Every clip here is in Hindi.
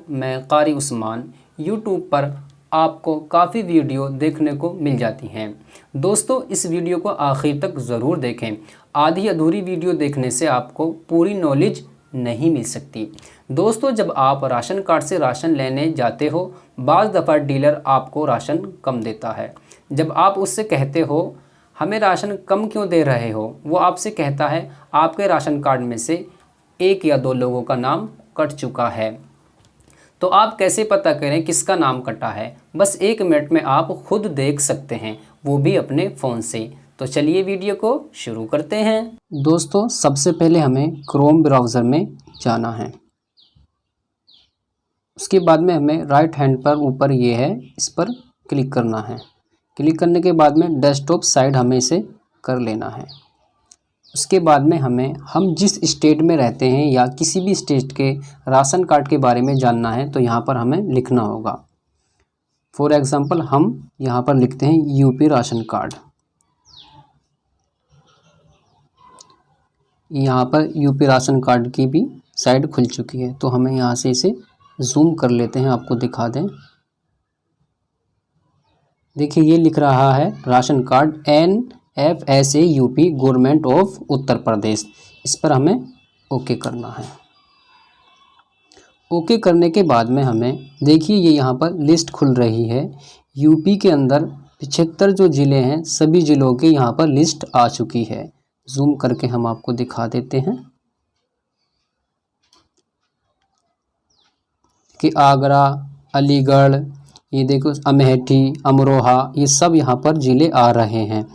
मैं कारी उस्मान। यूट्यूब पर आपको काफ़ी वीडियो देखने को मिल जाती हैं। दोस्तों, इस वीडियो को आखिर तक ज़रूर देखें। आधी अधूरी वीडियो देखने से आपको पूरी नॉलेज नहीं मिल सकती। दोस्तों, जब आप राशन कार्ड से राशन लेने जाते हो, बाज़ दफ़ा डीलर आपको राशन कम देता है। जब आप उससे कहते हो हमें राशन कम क्यों दे रहे हो, वो आपसे कहता है आपके राशन कार्ड में से 1 या 2 लोगों का नाम कट चुका है। तो आप कैसे पता करें किसका नाम कटा है? बस 1 मिनट में आप खुद देख सकते हैं, वो भी अपने फ़ोन से। तो चलिए वीडियो को शुरू करते हैं। दोस्तों, सबसे पहले हमें क्रोम ब्राउज़र में जाना है। उसके बाद में हमें राइट हैंड पर ऊपर ये है, इस पर क्लिक करना है। क्लिक करने के बाद में डेस्कटॉप साइड हमें इसे कर लेना है। उसके बाद में हम जिस स्टेट में रहते हैं या किसी भी स्टेट के राशन कार्ड के बारे में जानना है तो यहाँ पर हमें लिखना होगा। फॉर एग्ज़ाम्पल हम यहाँ पर लिखते हैं यूपी राशन कार्ड। यहाँ पर यूपी राशन कार्ड की भी साइड खुल चुकी है, तो हमें यहाँ से इसे जूम कर लेते हैं, आपको दिखा दें। देखिए, ये लिख रहा है ration card NFSA UP government of Uttar Pradesh. इस पर हमें ओके करना है। ओके करने के बाद में हमें देखिए ये यहाँ पर लिस्ट खुल रही है। यूपी के अंदर 75 जो ज़िले हैं, सभी ज़िलों की यहाँ पर लिस्ट आ चुकी है। जूम करके हम आपको दिखा देते हैं कि आगरा, अलीगढ़, ये देखो अमेठी, अमरोहा, ये सब यहाँ पर ज़िले आ रहे हैं।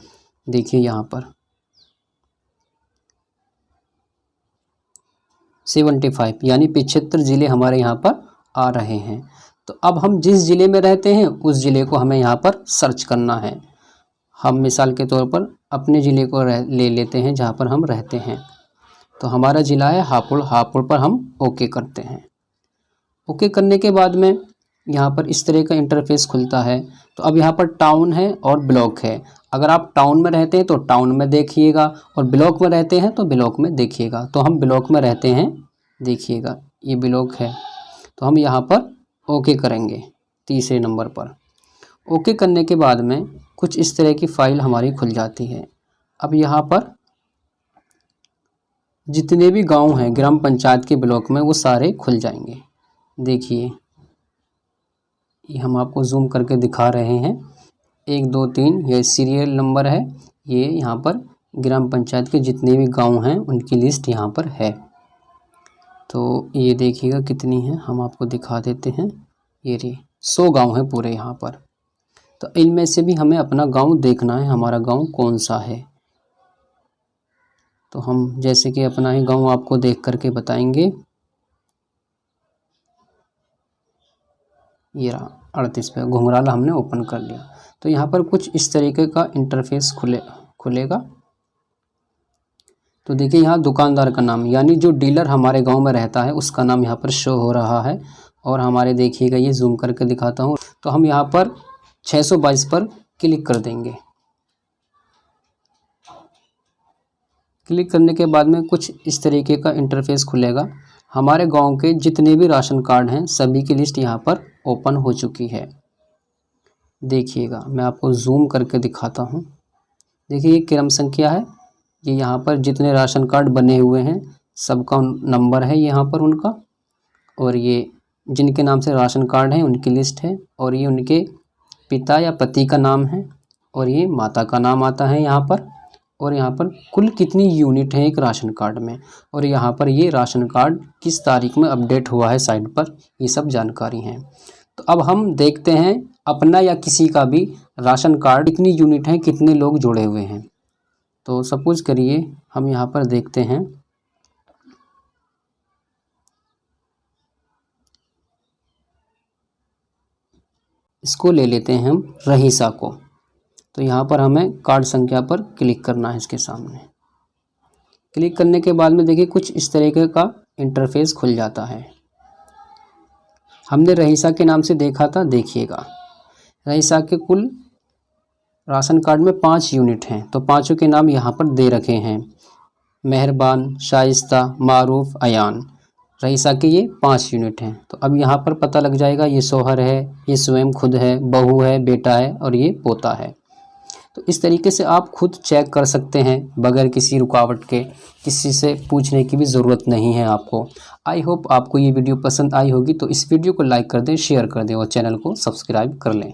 देखिए यहाँ पर 75 यानी 75 ज़िले हमारे यहाँ पर आ रहे हैं। तो अब हम जिस ज़िले में रहते हैं उस ज़िले को हमें यहाँ पर सर्च करना है। हम मिसाल के तौर पर अपने ज़िले को ले लेते हैं जहाँ पर हम रहते हैं। तो हमारा ज़िला है हापुड़। हापुड़ पर हम ओके करते हैं। ओके करने के बाद में यहाँ पर इस तरह का इंटरफेस खुलता है। तो अब यहाँ पर टाउन है और ब्लॉक है। अगर आप टाउन में रहते हैं तो टाउन में देखिएगा और ब्लॉक में रहते हैं तो ब्लॉक में देखिएगा। तो हम ब्लॉक में रहते हैं, देखिएगा ये ब्लॉक है। तो हम यहाँ पर ओके करेंगे तीसरे नंबर पर। ओके करने के बाद में कुछ इस तरह की फ़ाइल हमारी खुल जाती है। अब यहाँ पर जितने भी गांव हैं ग्राम पंचायत के ब्लॉक में, वो सारे खुल जाएंगे। देखिए ये हम आपको जूम करके दिखा रहे हैं। 1 2 3 ये सीरियल नंबर है। ये यहाँ पर ग्राम पंचायत के जितने भी गांव हैं उनकी लिस्ट यहाँ पर है। तो ये देखिएगा कितनी है, हम आपको दिखा देते हैं। ये 100 गांव है पूरे यहाँ पर। तो इनमें से भी हमें अपना गांव देखना है, हमारा गांव कौन सा है। तो हम जैसे कि अपना ही गांव आपको देख करके बताएंगे। ये रहा 38 पे घुंघराला हमने ओपन कर लिया। तो यहाँ पर कुछ इस तरीके का इंटरफेस खुलेगा। तो देखिए यहाँ दुकानदार का नाम यानी जो डीलर हमारे गांव में रहता है उसका नाम यहाँ पर शो हो रहा है। और हमारे देखिएगा ये जूम करके दिखाता हूँ। तो हम यहाँ पर 622 पर क्लिक कर देंगे। क्लिक करने के बाद में कुछ इस तरीके का इंटरफेस खुलेगा। हमारे गांव के जितने भी राशन कार्ड हैं सभी की लिस्ट यहाँ पर ओपन हो चुकी है। देखिएगा मैं आपको जूम करके दिखाता हूँ। देखिए ये क्रम संख्या है। ये यहाँ पर जितने राशन कार्ड बने हुए हैं सबका नंबर है यहाँ पर उनका। और ये जिनके नाम से राशन कार्ड है उनकी लिस्ट है। और ये उनके पिता या पति का नाम है। और ये माता का नाम आता है यहाँ पर। और यहाँ पर कुल कितनी यूनिट है एक राशन कार्ड में। और यहाँ पर ये राशन कार्ड किस तारीख में अपडेट हुआ है साइड पर, ये सब जानकारी हैं। तो अब हम देखते हैं अपना या किसी का भी राशन कार्ड कितनी यूनिट है, कितने लोग जुड़े हुए हैं। तो सपोज करिए हम यहाँ पर देखते हैं। इसको ले लेते हैं हम रहीसा को। तो यहाँ पर हमें कार्ड संख्या पर क्लिक करना है। इसके सामने क्लिक करने के बाद में देखिए कुछ इस तरीके का इंटरफेस खुल जाता है। हमने रहीसा के नाम से देखा था। देखिएगा रहीसा के कुल राशन कार्ड में 5 यूनिट हैं। तो पाँचों के नाम यहाँ पर दे रखे हैं। मेहरबान, शाइस्ता, मारूफ, अयान। रईसा के ये 5 यूनिट हैं। तो अब यहाँ पर पता लग जाएगा ये शौहर है, ये स्वयं खुद है, बहू है, बेटा है और ये पोता है। तो इस तरीके से आप खुद चेक कर सकते हैं बगैर किसी रुकावट के, किसी से पूछने की भी ज़रूरत नहीं है आपको। आई होप आपको ये वीडियो पसंद आई होगी। तो इस वीडियो को लाइक कर दें, शेयर कर दें और चैनल को सब्सक्राइब कर लें।